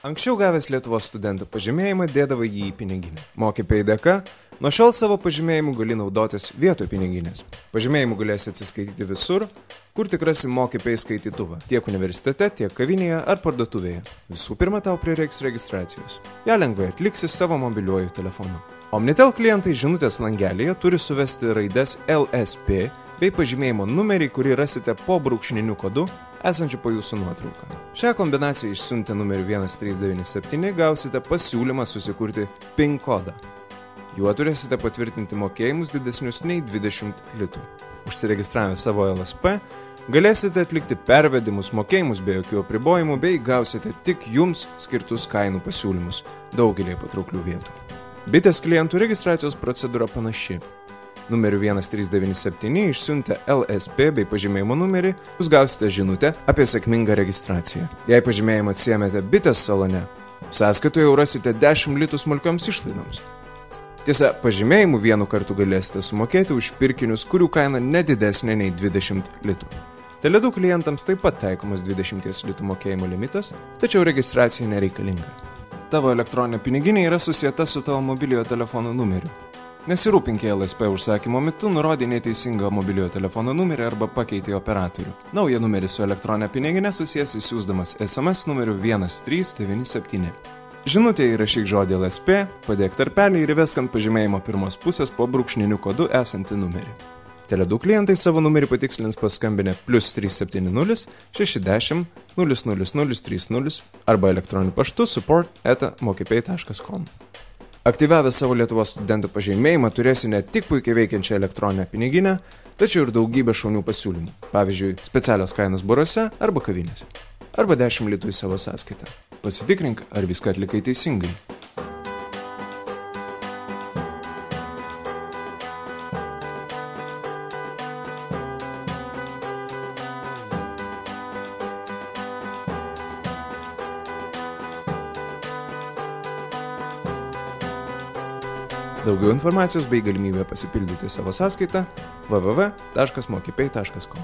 Anksčiau gavęs Lietuvos studento pažymėjimą dėdavo jį į piniginę. MokyPay dėka, nuo šiol savo pažymėjimu gali naudotis vietoj piniginės. Pažymėjimu galėsi atsiskaityti visur, kur tik rasi MokyPay skaitytuvą, tiek universitete, tiek kavinėje ar parduotuvėje. Visų pirma, tau prireiks registracijos. Ja lengvai atliksi savo mobiliuoju telefonu. Omnitel klientai žinutės langelėje turi suvesti raides LSP bei pažymėjimo numerį, kurį rasite po brūkšniniu kodu esančiu po jūsų nuotrauką. Šią kombinaciją išsiuntę numeriu 1397 gausite pasiūlymą susikurti PIN kodą. Juo turėsite patvirtinti mokėjimus didesnius nei 20 litų. Užsiregistravę savo LSP, galėsite atlikti pervedimus, mokėjimus be jokių apribojimų bei gausite tik jums skirtus kainų pasiūlymus daugelį patrauklių vietų. Bitės klientų registracijos procedūra panaši. Numeriu 1397 išsiuntę LSP bei pažymėjimo numerį, jūs gausite žinutę apie sėkmingą registraciją. Jei pažymėjimą atsiėmėte Bitės salone, sąskaitoje jau rasite 10 litų smulkioms išlaidoms. Tiesa, pažymėjimu vienu kartu galėsite sumokėti už pirkinius, kurių kaina nedidesnė nei 20 litų. Tele2 klientams taip pat taikomas 20 litų mokėjimo limitas, tačiau registracija nereikalinga. Tavo elektroninė piniginė yra susieta su tavo mobiliojo telefono numeriu. Nesirūpink LSP užsakymo metu, nurodė neteisingą mobiliojo telefono numerį arba pakeitė operatorių. Naują numerį su elektroninė piniginė susijęs įsiųsdamas SMS numeriu 1397. Žinutėje įrašyk žodį LSP, padėk tarpelį ir įvesk ant pažymėjimo pirmos pusės po brūkšniniu kodu esantį numerį. Tele2 klientai savo numerį patikslins paskambinę +370 60 00030 arba elektroniniu paštu support@mokypay.com. Aktyvavę savo Lietuvos studentų pažymėjimą turėsi ne tik puikiai veikiančią elektroninę piniginę, tačiau ir daugybę šaunių pasiūlymų. Pavyzdžiui, specialios kainos baruose arba kavinėse. Arba 10 litų į savo sąskaitą. Pasitikrink, ar viską atlikai teisingai. Daugiau informacijos bei galimybę pasipildyti savo sąskaitą www.mokypay.com.